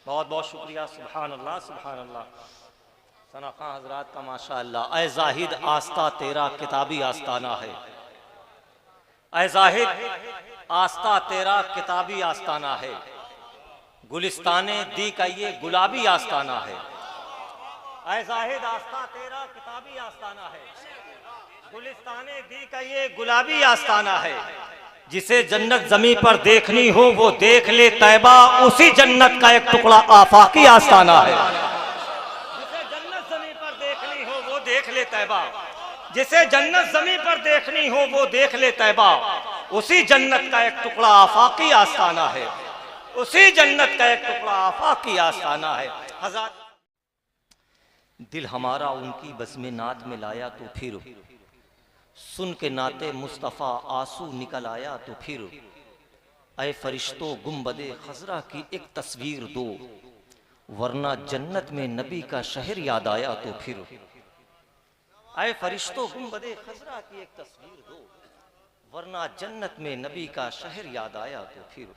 बहुत बहुत शुक्रिया। सुभान अल्लाह सुभान अल्लाह। सना खां हजरात का माशा अल्लाह। ए जाहिद आस्था तेरा किताबी आस्ताना है। ए जाहिद आस्था तेरा किताबी आस्ताना है। गुलिस्ताने दी का ये गुलाबी आस्ताना है। ऐ जाहिद आस्था तेरा किताबी आस्ताना है। गुलिस्ताने दी का ये गुलाबी आस्ताना है। जिसे जन्नत जमी पर देखनी हो वो देख ले तैबा, उसी जन्नत का एक टुकड़ा आफाकी आस्ताना है। जिसे जन्नत जमी पर देखनी हो वो देख ले तैबा, जिसे जन्नत जमी पर देखनी हो वो देख ले तैबा, उसी जन्नत का एक टुकड़ा आफाकी आस्ताना है। उसी जन्नत का एक टुकड़ा आफाकी आस्ताना है। हज़रत दिल हमारा उनकी बज़्म नात में लाया तो फिर सुन के नाते मुस्तफ़ा आंसू निकल आया तो फिर ऐ फरिश्तों गुंबदे खजरा की एक तस्वीर दो, वरना जन्नत में नबी का शहर याद आया तो फिर। ऐ फरिश्तों गुंबदे खजरा की एक तस्वीर दो, वरना जन्नत में नबी का शहर याद आया तो फिर।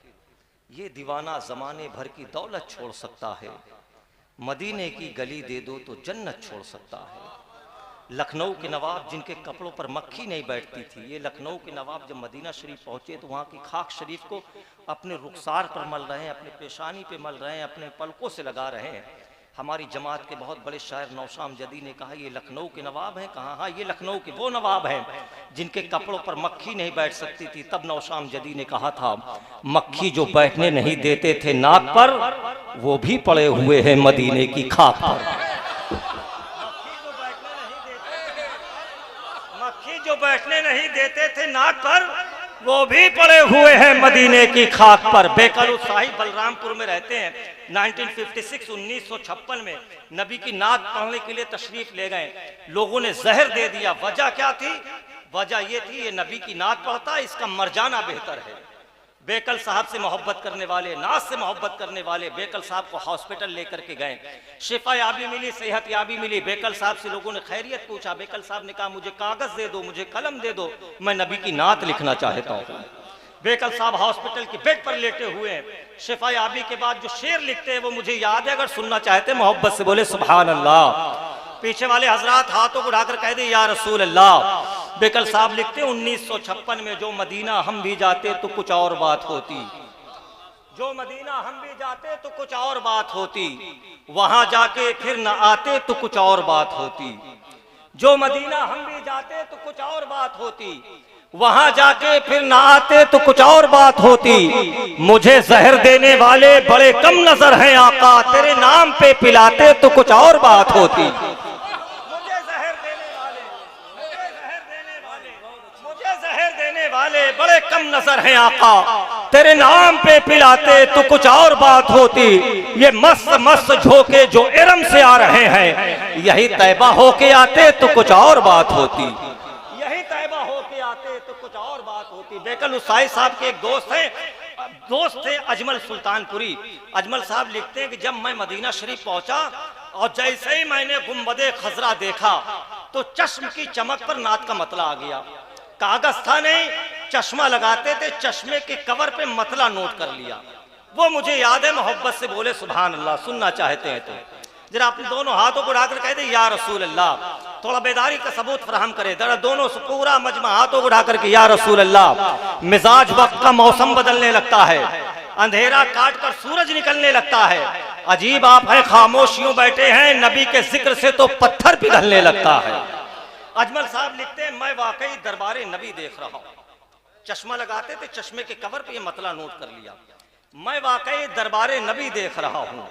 ये दीवाना जमाने भर की दौलत छोड़ सकता है, मदीने की गली दे दो तो जन्नत छोड़ सकता है। लखनऊ के नवाब जिनके कपड़ों पर मक्खी नहीं बैठती थी, ये लखनऊ के नवाब जब मदीना शरीफ पहुंचे तो वहाँ की खाक शरीफ को अपने रुखसार पर मल रहे हैं, अपने पेशानी पे मल रहे हैं, अपने पलकों से लगा रहे हैं। हमारी जमात के बहुत बड़े शायर नौशाम जदी ने कहा ये लखनऊ के नवाब हैं। कहा हाँ, ये लखनऊ के वो नवाब हैं जिनके कपड़ों पर मक्खी नहीं बैठ सकती थी। तब नौशाम जदी ने कहा था मक्खी जो बैठने नहीं देते थे नाक पर, वो भी पड़े हुए हैं मदीने की खाक पर। मक्खी जो बैठने नहीं देते थे नाक पर, वो भी पड़े हुए हैं मदीने की खाक पर। बेकलू साहिब बलरामपुर में रहते हैं। 1956 में नबी की नात पढ़ने के लिए तशरीफ ले गए। लोगों ने जहर दे दिया। वजह क्या थी? वजह ये थी ये नबी की नात पढ़ता है, इसका मर जाना बेहतर है। बेकल साहब से मोहब्बत करने वाले, नाज से मोहब्बत करने वाले बेकल साहब को हॉस्पिटल लेकर के गए। शिफा याबी मिली, सेहत याबी मिली। बेकल साहब से लोगों ने खैरियत पूछा। बेकल साहब ने कहा मुझे कागज दे दो, मुझे कलम दे दो, मैं नबी की नात लिखना चाहता हूँ। बेकल साहब हॉस्पिटल के बेड पर लेटे हुए हैं। शिफा याबी के बाद जो शेर लिखते हैं वो मुझे याद है, अगर सुनना चाहते मोहब्बत से बोले सुभान अल्लाह। पीछे वाले हजरात हाथों को उठाकर कह दे या रसूल अल्लाह। बेकल साहब लिखते 1956 में जो मदीना हम भी जाते तो कुछ और बात होती, जो मदीना हम भी जाते तो कुछ और बात होती, वहां जाके फिर न आते तो कुछ और बात होती। जो मदीना हम भी जाते तो कुछ और बात होती, वहां जाके फिर न आते तो कुछ और बात होती। मुझे जहर देने वाले बड़े कम नजर हैं आका, तेरे नाम पे पिलाते तो कुछ और बात होती। वाले बड़े कम नजर हैं आका, तेरे नाम पे पिलाते तो कुछ और बात होती। ये मस्त मस्त झोंके जो इरम से आ रहे हैं, यही तैबा होके आते तो कुछ और बात होती। यही तैबा होके आते तो कुछ और बात होती। बेकल उसाई साहब के एक दोस्त थे अजमल सुल्तानपुरी। अजमल साहब लिखते हैं कि जब मैं मदीना शरीफ पहुंचा और जैसे ही मैंने गुंबदे खजरा देखा तो चश्म की चमक पर नात का मतला आ गया। कागज था नहीं, चश्मा लगाते थे, चश्मे के कवर पे मतला नोट कर लिया। वो मुझे याद है। मोहब्बत से बोले सुभान अल्लाह। सुनना चाहते हैं तो जरा अपने दोनों हाथों को उठाकर कह दे या रसूल अल्लाह। थोड़ा बेदारी का सबूत फराहम करे। जरा दोनों से पूरा मजमा हाथों को उठाकर के या रसूल अल्लाह। मिजाज वक्त का मौसम बदलने लगता है, अंधेरा काट कर सूरज निकलने लगता है। अजीब आप है, खामोशियों बैठे हैं, नबी के जिक्र से तो पत्थर पिघलने लगता है। अजमल साहब लिखते हैं मैं वाकई दरबारे नबी देख रहा हूँ। चश्मा लगाते थे, चश्मे के कवर पे ये मतला नोट कर लिया। मैं वाकई दरबारे नबी देख रहा हूँ,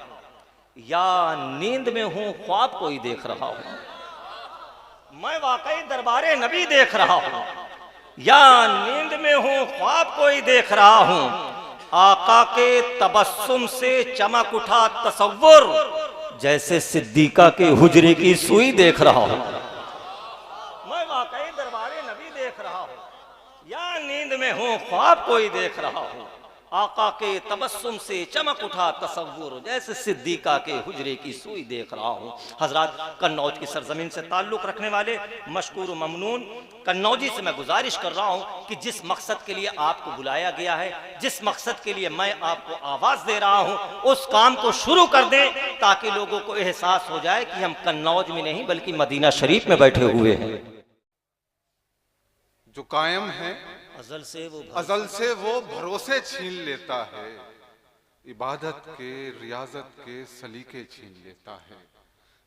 या नींद में हूँ ख्वाब कोई देख रहा हूँ। मैं वाकई दरबारे नबी देख रहा हूँ, या नींद में हूँ ख्वाब कोई देख रहा हूँ। आका के तबस्सुम से चमक उठा तसव्वुर, जैसे सिद्दीका के हुजरे की सुई देख रहा हूँ। दरबारे नबी देख रहा हूँ, या नींद में हूँ ख्वाब कोई देख रहा हूँ। आका के तबस्सुम से चमक उठा तसव्वुर, जैसे सिद्दीका के हुजरे की सुई देख रहा हूँ। हजरात, कन्नौज की सरजमीन से ताल्लुक़ रखने वाले मशकूर ममनून कन्नौजी से मैं गुजारिश कर रहा हूँ कि जिस मकसद के लिए आपको बुलाया गया है, जिस मकसद के लिए मैं आपको आवाज़ दे रहा हूँ, उस काम को शुरू कर दें ताकि लोगों को एहसास हो जाए कि हम कन्नौज में नहीं बल्कि मदीना शरीफ में बैठे हुए हैं। जो कायम है अज़ल से वो भरोसे छीन लेता है, इबादत के रियाजत के सलीके छीन लेता है,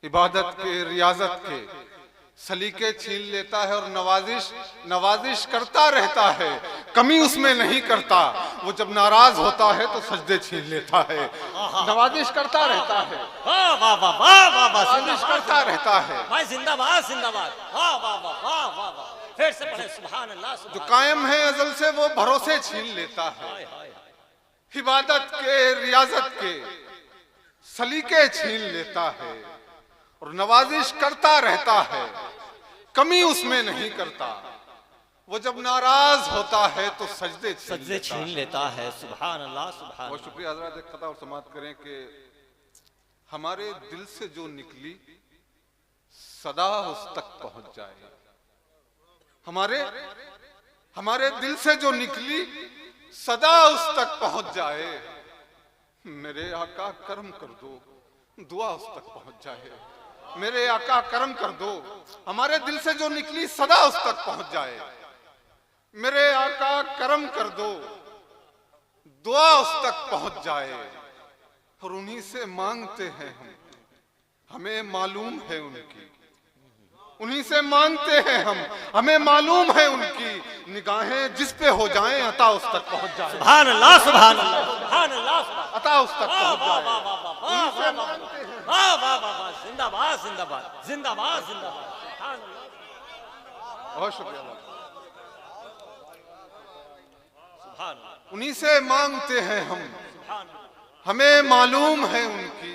इबादत के रियाजत के सलीके छीन लेता है और नवाजिश करता रहता है, कमी उसमें नहीं करता। वो जब नाराज होता है तो सजदे छीन लेता है, नवाजिश करता रहता है, नवाजिश करता रहता है। भाई जिंदाबाद जिंदाबाद, वाह वाह वाह वाह वाह वाह, फिर से पढ़े सुभान अल्लाह। जो कायम है अज़ल से वो भरोसे छीन लेता है, इबादत के रियाजत के सलीके छीन लेता है और नवाजिश करता रहता है, कमी उसमें नहीं करता। वो जब नाराज होता है तो सजदे छीन लेता है। सुभान अल्लाह सुभान। बहुत शुक्रिया हज़रात। एक ख़ता और समाप्त करें कि हमारे दिल से जो निकली सदा उस तक पहुंच जाए। हमारे दिल से जो निकली सदा उस तक पहुंच जाए। मेरे आका करम कर दो, दुआ उस तक पहुंच जाए। मेरे आका करम कर दो, हमारे दिल से जो निकली सदा उस तक पहुंच जाए। मेरे आका करम कर दो, दुआ उस तक पहुंच जाए। और उन्हीं से मांगते हैं हम, हमें मालूम है उनकी, उन्हीं से मांगते हैं हम, हमें मालूम है उनकी निगाहें जिस पे हो जाएं अता उस तक पहुंच जाए। सुभान अल्लाह सुभान अल्लाह सुभान अल्लाह, अता उस तक पहुंच जाए। जिंदाबाद जिंदाबाद जिंदाबाद जिंदाबाद। बहुत शुक्रिया। सुभान, उन्हीं से मांगते हैं हम, हमें मालूम है उनकी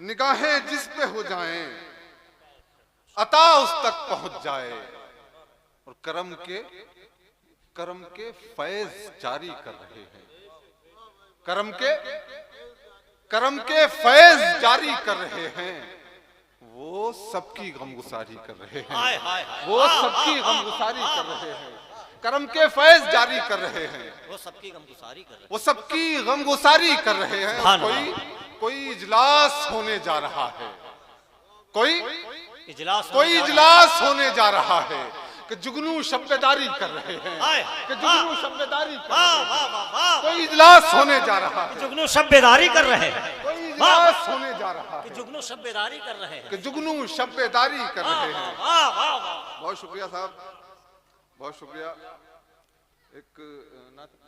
निगाहें जिस पे हो जाएं अता उस तक पहुंच जाए। और करम के फैज जारी कर रहे हैं, करम के फैज जारी कर रहे हैं। वो सबकी गमगुसारी कर रहे हैं, वो सबकी गमगुसारी कर रहे हैं, करम के फैज जारी कर रहे हैं, वो सबकी गमगुसारी कर रहे हैं, वो सबकी गमगुसारी कर रहे हैं। कोई इजलास होने जा रहा है, कोई इजलास होने जा रहा है कि जुगनू शब्बेदारी कर रहे हैं, कि जुगनू शब्बेदारी कर रहे हैं। कोई इजलास होने जा रहा है, जुगनू शब्बेदारी कर रहे हैं, कोई इजलास होने जा रहा है, जुगनू शब्बेदारी कर रहे हैं, कि जुगनू शब्बेदारी कर रहे हैं। बहुत शुक्रिया साहब, बहुत शुक्रिया। एक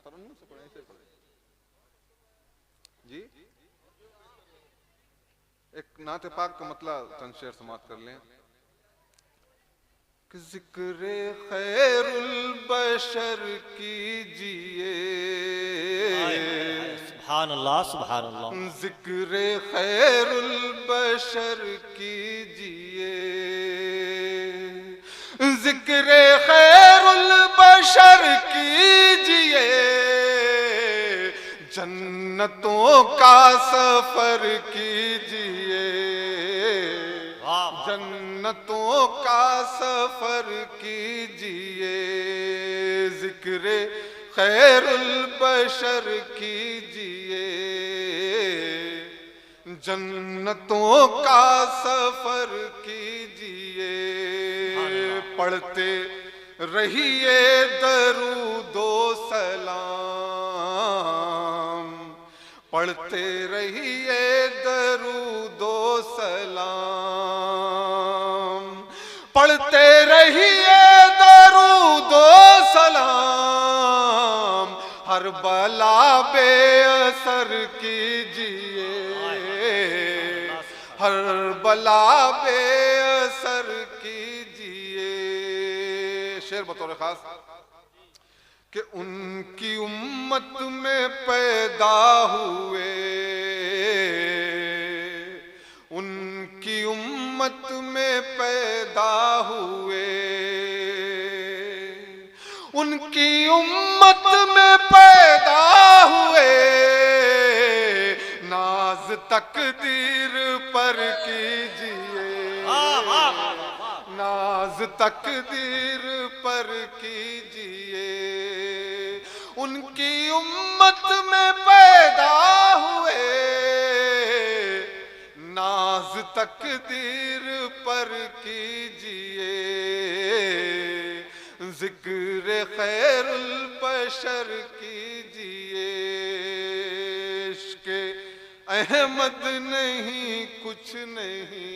तरन्नुम से पढ़े, ऐसे पढ़े जी, एक नाते पाक का मतलब चंद शेर समाप्त कर लें कि जिक्रे खैरुल बशर कीजिए, सुभान अल्लाह सुभान अल्लाह, जिक्रे खैरुल बशर कीजिए, जिक्रे खैरुल बशर कीजिए, जन्नतों का सफर कीजिए, जन्नतों का सफर कीजिए, जिक्रे खैरुल बशर कीजिए, जन्नतों का सफर कीजिए। पढ़ते रहिए दरूदो सलाम, पढ़ते रहिए दरूदो सलाम, पढ़ते रहिए दरूदो सलाम, हर बला बेअसर कीजिए, हर बला बेअसर कीजिए। शेर बतौर खास कि उनकी उम्मत में पैदा हुए, उनकी उम्मत में पैदा हुए, उनकी उम्मत में पैदा नाज तकदीर पर कीजिए, नाज तकदीर पर कीजिए। उनकी उम्मत में पैदा हुए, नाज तकदीर पर कीजिए। जिक्र खैरुल बशर कीजिए। इश्क़े अहमद नहीं कुछ नहीं,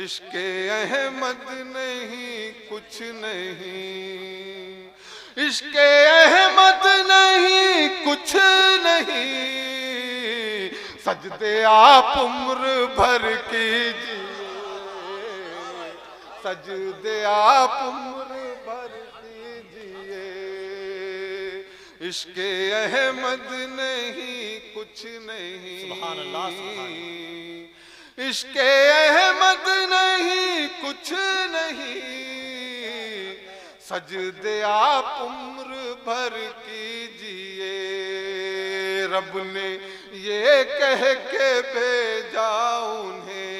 इश्क़े अहमद नहीं कुछ नहीं, इश्क़े अहमद नहीं कुछ नहीं। सजदे आप उम्र भर कीजिए, सजदे आप उम्र भर कीजिए। इश्क़े अहमद नहीं कुछ नहीं, सुभान अल्लाह, इश्क़े अहमद नहीं कुछ नहीं। सजदे आप उम्र भर कीजिए। रब ने ये कह के भेजा उन्हें,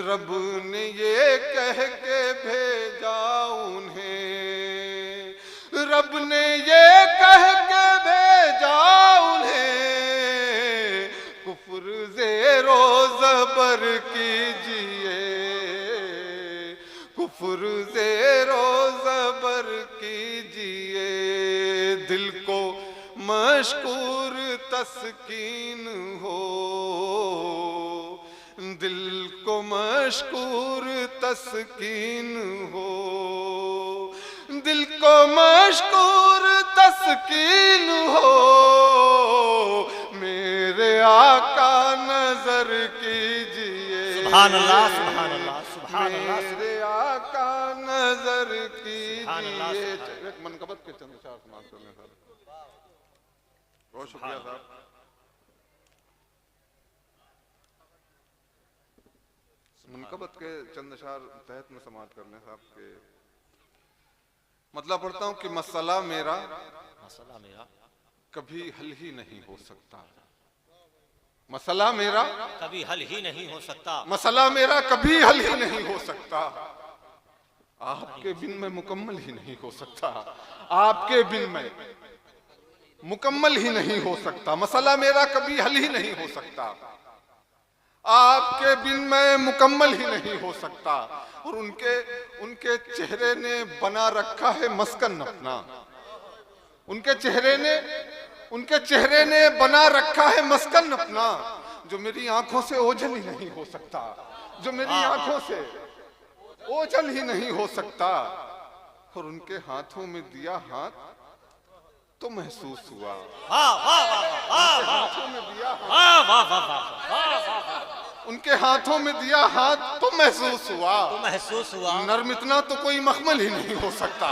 रब ने ये कह के भेजा उन्हें, रब ने ये कह के भेजा उन्हें। कुफ्र ज़ेरो ज़बर कीजिए, कुफ्र ज़ेरो ज़बर कीजिए। दिल को मशकूर तस्कीन हो, दिल को मशकूर तस्कीन हो, दिल को मशकूर तस्कीन हो। मेरे आका नजर कीजिए, सुभान अल्लाह, सुभान अल्लाह, सुभान अल्लाह, मेरे आका नजर सुभान अल्लाह, कीजिए। सुभान एक मनकबत के चंद चार समाज करने सर, बहुत शुक्रिया साहब। मनकबत के चंद अशार तहत में समाज करने साहब के मतलब पढ़ता हूँ कि मसला मेरा मसला मेरा कभी हल ही नहीं हो सकता, मसला मेरा कभी हल ही नहीं हो सकता, मसला मेरा कभी हल ही नहीं हो सकता। आपके बिन में मुकम्मल ही नहीं हो सकता, आपके बिन में मुकम्मल ही नहीं हो सकता। मसला मेरा कभी हल ही नहीं हो सकता, आपके बिन में मुकम्मल ही नहीं हो सकता। और उनके चेहरे ने बना रखा है मस्कन अपना, उनके चेहरे ने बना रखा है मस्कन अपना। जो मेरी आंखों से ओझल ही नहीं हो सकता, जो मेरी आंखों से ओझल ही नहीं हो सकता। और उनके हाथों में दिया हाथ तो महसूस हुआ, हाथों में दिया उनके हाथों में दिया हाथ तो महसूस हुआ, तो महसूस हुआ। नर्म इतना तो कोई मखमल ही नहीं हो सकता।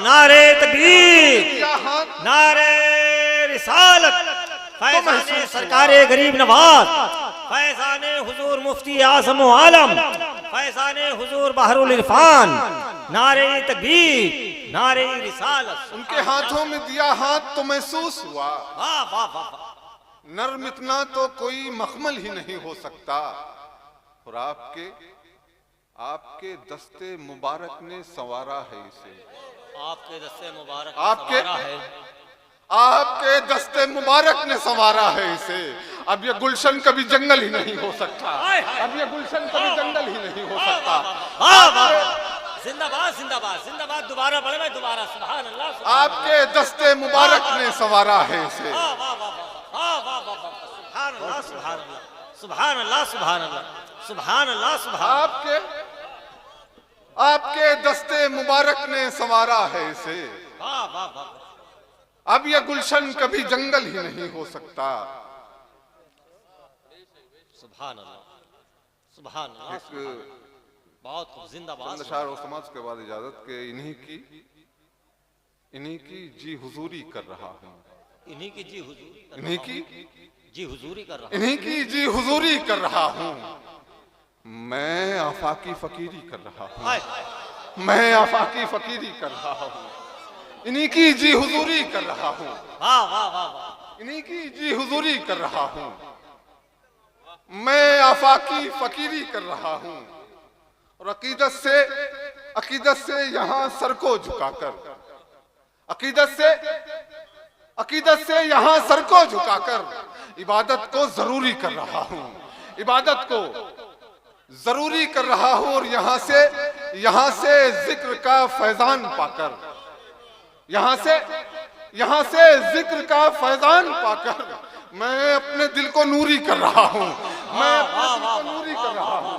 नारे तकबीर, दिया हाथ नारे रिसालत, फैज़ाने सरकारे गरीब नवाज, फैज़ाने हुजूर मुफ्ती आज़म व आलम, फैज़ाने हुजूर बहरुल इरफान। नारे तकबीर, नारे रिसालत। उनके हाथों में दिया हाथ तो महसूस हुआ, वाह वाह वाह, नर्म इतना तो कोई मखमल ही नहीं हो सकता। और आपके दस्ते मुबारक ने संवारा है इसे, आपके दस्ते मुबारक आपके संवारा है, आपके दस्ते मुबारक ने संवारा है इसे। अब ये गुलशन कभी जंगल ही नहीं हो सकता, अब ये गुलशन कभी जंगल ही नहीं हो सकता। जिंदाबाद जिंदाबाद जिंदाबाद। दोबारा पढ़े मैं, दोबारा। सुभान अल्लाह, आपके दस्ते मुबारक ने संवारा है इसे। सुभान अल्लाह, सुभान अल्लाह, सुभान अल्लाह, सुभान अल्लाह, सुभान अल्लाह, सुभान। आपके दस्ते मुबारक ने संवारा है इसे। वाह वाह वाह। अब यह गुलशन कभी जंगल ही नहीं हो सकता। सुभान अल्लाह, सुभान अल्लाह, बहुत खूब। जिंदाबाद। अशार और समाज के बाद इजाजत के इन्हीं की जी हुजूरी कर रहा हूँ, इन्हीं की जी हुजूरी, इन्हीं की जी हुजूरी कर रहा हूँ, इन्हीं की जी हुजूरी कर रहा हूँ। मैं आफाकी फकीरी कर रहा हूँ, मैं आफाकी फकीरी कर रहा हूँ। इन्हीं की जी हुजूरी कर रहा हूँ, वाह वाह वाह वाह। इन्हीं की जी हुजूरी कर रहा हूँ। मैं आफाकी फकीरी कर रहा हूँ और अकीदत से यहाँ सर को झुकाकर, अकीदत से यहाँ सर को झुकाकर इबादत को जरूरी कर रहा हूँ, इबादत को जरूरी कर रहा हूँ। और यहाँ से जिक्र का फैजान पाकर, यहाँ से जिक्र का फैजान पाकर मैं अपने दिल को नूरी कर रहा हूँ, मैं अपने दिल को नूरी कर रहा हूँ।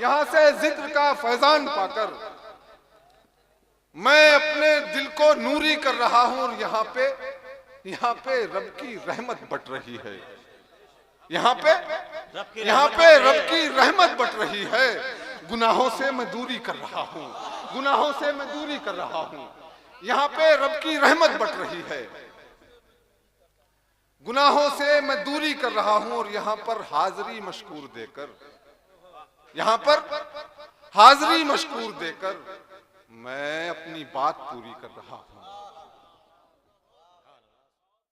यहाँ से जिक्र का फैजान पाकर मैं अपने दिल को नूरी कर रहा हूँ। और यहाँ पे रब की रहमत बट रही है, यहाँ पे रब की रहमत बट रही है। गुनाहों से मैं दूरी कर रहा हूँ, गुनाहों से मैं दूरी कर रहा हूँ। यहाँ पे रब की रहमत बट रही है, गुनाहों से मैं दूरी कर रहा हूँ। और यहाँ पर हाजिरी मशकूर देकर, यहाँ पर हाजिरी मशकूर देकर मैं अपनी बात पूरी कर रहा हूँ।